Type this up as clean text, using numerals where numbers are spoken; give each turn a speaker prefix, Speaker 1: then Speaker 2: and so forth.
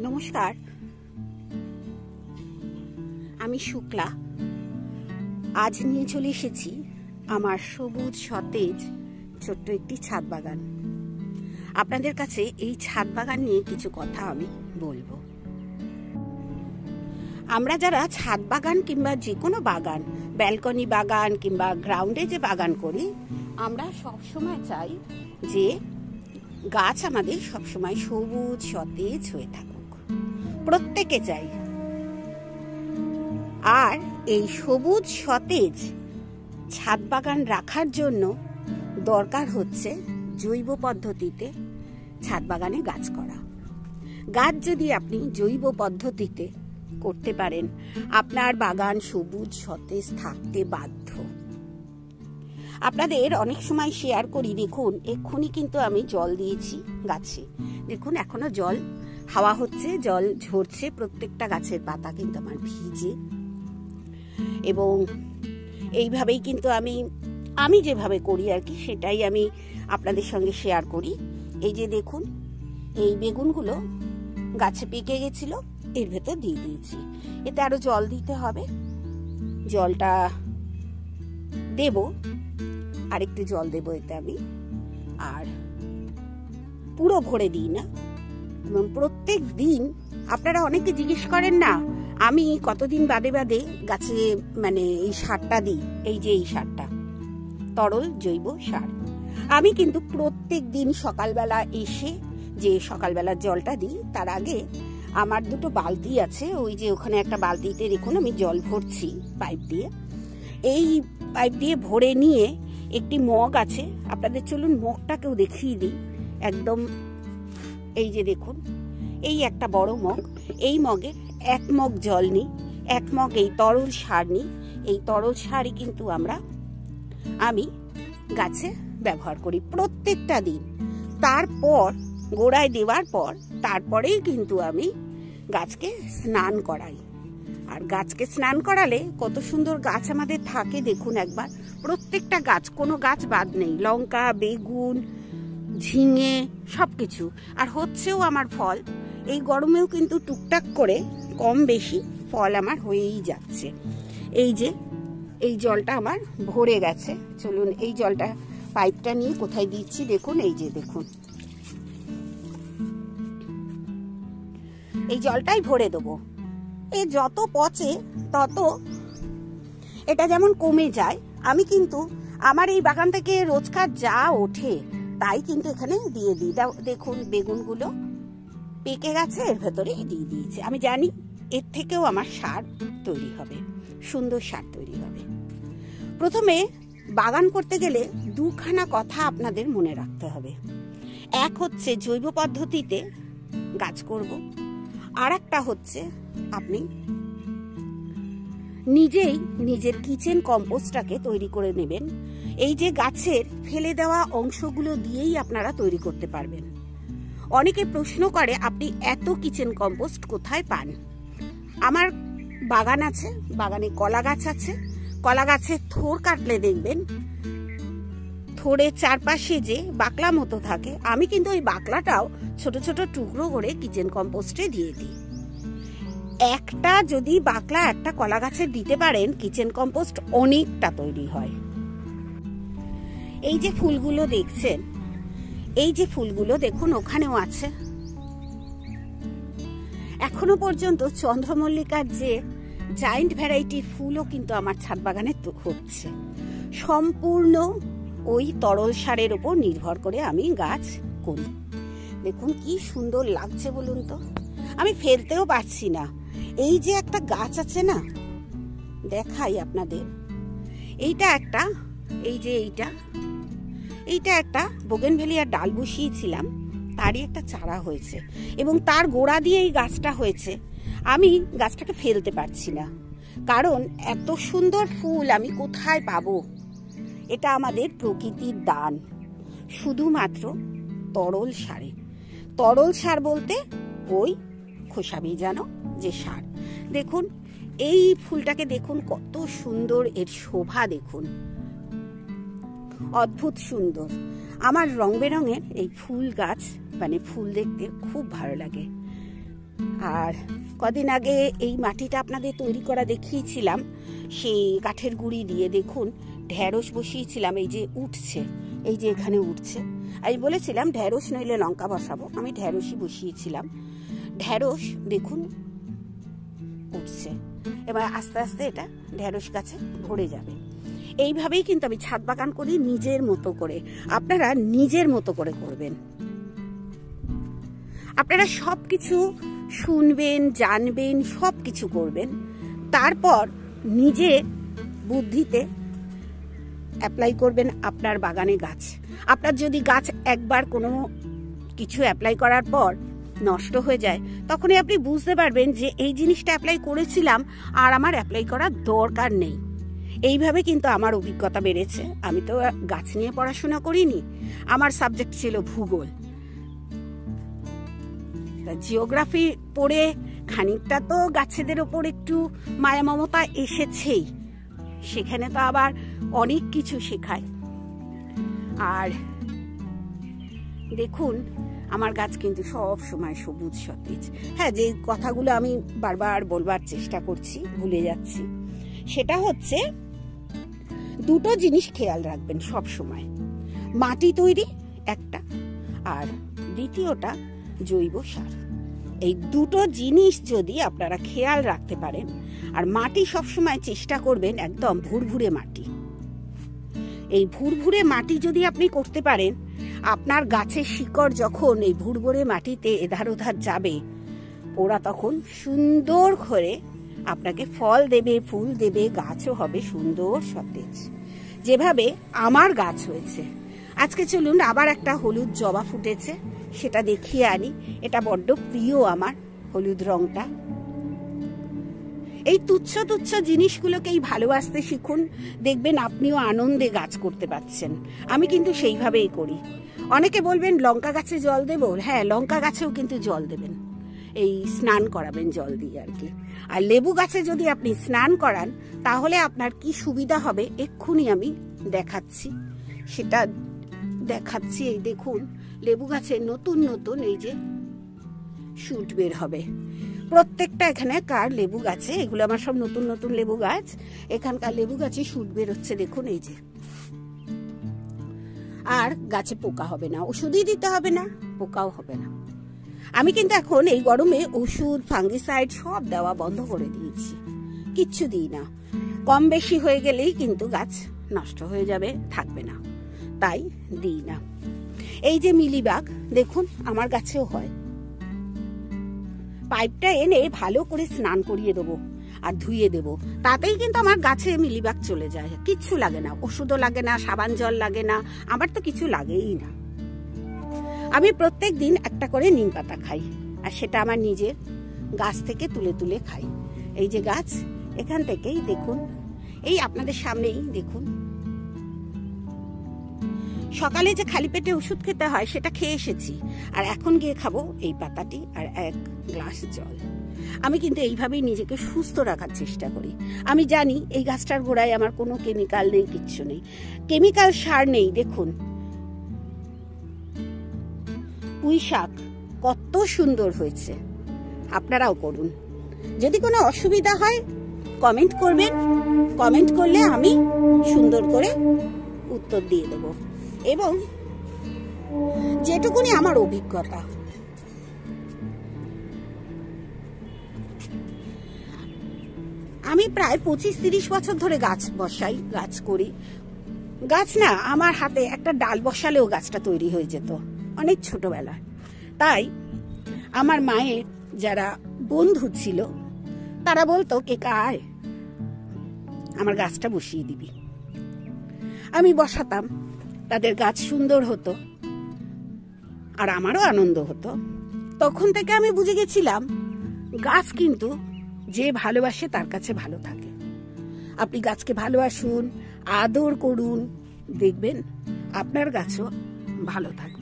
Speaker 1: নমস্কার, আমি শুক্লা। আজ নিয়ে চলে এসেছি আমার সবুজ সতেজ ছোট্ট একটি ছাদ বাগান। আপনাদের কাছে এই ছাদ বাগান নিয়ে কিছু কথা আমি বলবো। আমরা যারা ছাদ বাগান কিংবা যে কোনো বাগান, ব্যালকনি বাগান কিংবা গ্রাউন্ডে যে বাগান করি, আমরা সবসময় চাই যে গাছ আমাদের সবসময় সবুজ সতেজ হয়ে থাকুক, প্রত্যেকে চাই। আর এই সবুজ সতেজ ছাদ বাগান রাখার জন্য দরকার হচ্ছে জৈব পদ্ধতিতে ছাদ বাগানে গাছ করা। গাছ যদি আপনি জৈব পদ্ধতিতে করতে পারেন, আপনার বাগান সবুজ সতেজ থাকতে বাধ্য। আপনাদের অনেক সময় শেয়ার করি, দেখুন এক্ষুনি কিন্তু আমি জল দিয়েছি গাছে। দেখুন এখনো জল, হাওয়া হচ্ছে, জল ঝরছে, প্রত্যেকটা গাছের পাতা কিন্তু আমার ভিজে। এবং এইভাবেই কিন্তু আমি যেভাবে করি আর কি, সেটাই আমি আপনাদের সঙ্গে শেয়ার করি। এই যে দেখুন, এই বেগুনগুলো গাছে পেকে গেছিল, এর ভেতর দিয়ে দিয়েছি। এতে আরো জল দিতে হবে, জলটা দেব, আরেকটু জল দেব এতে আমি। আর পুরো ভরে দিই না, এবং প্রত্যেক দিন আপনারা অনেকে জিজ্ঞেস করেন না আমি কতদিন বাদে বাদে গাছে এই সারটা দিই। এই যে এই সারটা তরল জৈব সার, আমি কিন্তু প্রত্যেক দিন সকালবেলা এসে যে সকালবেলার জলটা দিই, তার আগে আমার দুটো বালতি আছে, ওই যে ওখানে একটা বালতিতে দেখুন আমি জল ভরছি পাইপ দিয়ে। এই পাইপ দিয়ে ভরে নিয়ে একটি মগ আছে, আপনাদের চলুন মগটাকেও দেখিয়ে দিই একদম। এই যে দেখুন, এই একটা বড় মগ, এই মগে 1 মগ জল নিই, 1 মগ এই তরল সার নিই। এই তরল সারই কিন্তু আমি গাছে ব্যবহার করি প্রত্যেকটা দিন। তারপর গোড়ায় দেওয়ার পর তারপরেই কিন্তু আমি গাছকে স্নান করাই। আর গাছকে স্নান করালে কত সুন্দর গাছ আমাদের থাকে দেখুন একবার। প্রত্যেকটা গাছ, কোনো গাছ বাদ নেই, লঙ্কা, বেগুন, ঝিঙে সবকিছু। আর হচ্ছেও আমার ফল, এই গরমেও কিন্তু টুকটাক করে কম বেশি ফল আমার হয়েই যাচ্ছে। এই যে এই জলটা আমার ভরে গেছে, চলুন এই জলটা পাইপটা নিয়ে কোথায় দিচ্ছি দেখুন। এই যে দেখুন, এই জলটাই ভরে দেবো। এ যত পচে তত এটা যেমন কমে যায়। আমি কিন্তু আমার এই বাগান থেকে রোজকার যা ওঠে তাই কিন্তু এখানে দিয়ে দিই। দেখুন বেগুনগুলো পেকে গেছে, এর ভেতরে দিয়ে দিয়েছি। আমি জানি এর থেকেও আমার সার তৈরি হবে, সুন্দর সার তৈরি হবে। প্রথমে বাগান করতে গেলে 2খানা কথা আপনাদের মনে রাখতে হবে। এক হচ্ছে জৈব পদ্ধতিতে গাছ করব, আর একটা হচ্ছে আপনি নিজেই নিজের কিচেন কম্পোস্টটাকে তৈরি করে নেবেন। এই যে গাছের ফেলে দেওয়া অংশগুলো দিয়েই আপনারা তৈরি করতে পারবেন। অনেকে প্রশ্ন করে আপনি এত কিচেন কম্পোস্ট কোথায় পান? আমার বাগান আছে, বাগানে কলা গাছ আছে। কলা গাছের থোর কাটলে দেখবেন থোড়ের চারপাশে যে বাকলা মতো থাকে, আমি কিন্তু ওই বাকলাটাও ছোট ছোট টুকরো করে কিচেন কম্পোস্টে দিয়ে দিই। একটা যদি বাকলা একটা কলা গাছের দিতে পারেন, কিচেন কম্পোস্ট অনেকটা তৈরি হয়। এই যে ফুলগুলো দেখছেন, এই যে ফুলগুলো দেখুন ওখানেও আছে। এখনো পর্যন্ত চন্দ্রমল্লিকার যে জায়েন্ট ভ্যারাইটির ফুলও কিন্তু আমার ছাদ বাগানে হচ্ছে। সম্পূর্ণ ওই তরল সারের উপর নির্ভর করে আমি গাছ করি। দেখুন কি সুন্দর লাগছে বলুন তো, আমি ফেলতেও পারছি না। এই যে একটা গাছ আছে না, দেখাই আপনাদের, এইটা একটা, এই যে এইটা একটা বোগেনভেলিয়ার ডাল বসিয়েছিলাম, তারই একটা চারা হয়েছে এবং তার গোড়া দিয়ে এই গাছটা হয়েছে। আমি গাছটাকে ফেলতে পারছি না, কারণ এত সুন্দর ফুল আমি কোথায় পাবো? এটা আমাদের প্রকৃতির দান, শুধুমাত্র তরল সারে। তরল সার বলতে ওই খোসা ভেজানো যে সার। দেখুন এই ফুলটাকে দেখুন কত সুন্দর, এর শোভা দেখুন, অদ্ভুত সুন্দর। আমার রং বেরঙের এই ফুল গাছ ফুল দেখতে খুব ভালো লাগে। আর কদিন আগে এই মাটিটা আপনাদের তৈরি করা দেখিয়েছিলাম, সেই কাঠের গুঁড়ি দিয়ে দেখুন ঢেঁড়স বসিয়েছিলাম, এই যে উঠছে, এই যে এখানে উঠছে। আমি বলেছিলাম ঢেঁড়স নইলে লঙ্কা বসাবো, আমি ঢেঁড়সই বসিয়েছিলাম। ঢেঁড়স দেখুন উঠছে, এবার আস্তে আস্তে এটা ঢেঁড়স গাছে ভরে যাবে। এইভাবেই কিন্তু আমি ছাদ বাগান করি নিজের মতো করে, আপনারা নিজের মতো করে করবেন। আপনারা সবকিছু শুনবেন, জানবেন, সব কিছু করবেন, তারপর নিজে বুদ্ধিতে অ্যাপ্লাই করবেন আপনার বাগানে গাছ। আপনার যদি গাছ একবার কোনো কিছু অ্যাপ্লাই করার পর নষ্ট হয়ে যায়, তখনই আপনি বুঝতে পারবেন যে এই জিনিসটা অ্যাপ্লাই করেছিলাম আর আমার অ্যাপ্লাই করার দরকার নেই। এইভাবে কিন্তু আমার অভিজ্ঞতা বেড়েছে। আমি তো গাছ নিয়ে পড়াশোনা করিনি, আমার সাবজেক্ট ছিল ভূগোল। জিওগ্রাফি পড়ে খানিকটা তো গাছেদের ওপর একটু মায়া মমতা এসেছেই, সেখানে তো আবার অনেক কিছু শেখায়। আর দেখুন আমার গাছ কিন্তু সব সময় সবুজ সতেজ। হ্যাঁ, যে কথাগুলো আমি বারবার বলবার চেষ্টা করছি ভুলে যাচ্ছি, সেটা হচ্ছে দুটো জিনিস খেয়াল রাখবেন সব সময়। মাটি তৈরি একটা, আর দ্বিতীয়টা জৈব সার। এই দুটো জিনিস যদি আপনারা খেয়াল রাখতে পারেন, আর মাটি সবসময় চেষ্টা করবেন একদম ভুরভুরে মাটি। এই ভুরভুরে মাটি যদি আপনি করতে পারেন, আপনার গাছের শিকড় যখন এই ভুরভুরে মাটিতে এধার ওধার যাবে, ওরা তখন সুন্দর করে আপনাকে ফল দেবে, ফুল দেবে, গাছও হবে সুন্দর সতেজ, যেভাবে আমার গাছ হয়েছে। আজকে চলুন আবার একটা হলুদ জবা ফুটেছে, সেটা দেখিয়ে আনি। এটা বড্ড প্রিয় আমার, হলুদ রংটা। এই তুচ্ছ তুচ্ছ জিনিসগুলোকেই ভালোবাসতে শিখুন, দেখবেন আপনিও আনন্দে গাছ করতে পারছেন। আমি কিন্তু সেইভাবেই করি। অনেকে বলবেন লঙ্কা গাছে জল দেব, হ্যাঁ লঙ্কা গাছেও কিন্তু জল দেবেন, এই স্নান করাবেন জল দিয়ে আর কি। আর লেবু গাছে যদি আপনি স্নান করান, তাহলে আপনার কি সুবিধা হবে এক্ষুনি আমি দেখাচ্ছি, সেটা দেখাচ্ছি। এই দেখুন লেবু গাছে নতুন নতুন এই যে শুট বের হবে প্রত্যেকটা। এখানে কার লেবু গাছে, এগুলো আমার সব নতুন নতুন লেবু গাছ, এখানকার লেবু গাছে শুট বের হচ্ছে দেখুন এই যে। আর গাছে পোকা হবে না, ওষুধই দিতে হবে না, পোকাও হবে না। আমি কিন্তু এখন এই গরমে ওষুধ, ফাঙ্গিসাইড সব দেওয়া বন্ধ করে দিয়েছি, কিচ্ছু দিই না। কম বেশি হয়ে গেলেই কিন্তু গাছ নষ্ট হয়ে যাবে, থাকবে না, তাই দিই না। এই যে মিলিবাগ দেখুন আমার গাছেও হয়, পাইপটা এনে ভালো করে স্নান করিয়ে দেবো আর ধুয়ে দেবো, তাতেই কিন্তু আমার গাছে মিলিবাগ চলে যায়, কিচ্ছু লাগে না, ওষুধও লাগে না, সাবান জল লাগে না, আমার তো কিছু লাগেই না। আমি প্রত্যেক দিন একটা করে নিম পাতা খাই, আর সেটা আমার নিজের গাছ থেকে তুলে তুলে খাই। এই যে গাছ, এখান থেকেই দেখুন, এই আপনাদের সামনেই দেখুন, সকালে যে খালি পেটে ওষুধ খেতে হয় সেটা খেয়ে এসেছি, আর এখন গিয়ে খাবো এই পাতাটি আর এক গ্লাস জল। আমি কিন্তু এইভাবেই নিজেকে সুস্থ রাখার চেষ্টা করি। আমি জানি এই গাছটার গোড়ায় আমার কোনো কেমিক্যাল নেই, কিচ্ছু নেই, কেমিক্যাল সার নেই। দেখুন পুঁই শাক কত সুন্দর হয়েছে, আপনারাও করুন। যদি কোনো অসুবিধা হয় কমেন্ট করবেন, কমেন্ট করলে আমি সুন্দর করে উত্তর দিয়ে দেব। এবং যেটুকুনি আমার অভিজ্ঞতা, আমি প্রায় 25-30 বছর ধরে গাছ বসাই, গাছ করি। গাছ না আমার হাতে একটা ডাল বসালেও গাছটা তৈরি হয়ে যেত অনেক ছোটবেলায়। তাই আমার মায়ের যারা বন্ধু ছিল তারা বলতো কে আয় আমার গাছটা বসিয়ে দিবি। আমি বসাতাম, তাদের গাছ সুন্দর হতো আর আমারও আনন্দ হতো। তখন থেকে আমি বুঝে গেছিলাম গাছ কিন্তু যে ভালোবাসে তার কাছে ভালো থাকে। আপনি গাছকে ভালোবাসুন, আদর করুন, দেখবেন আপনার গাছও ভালো থাকবে।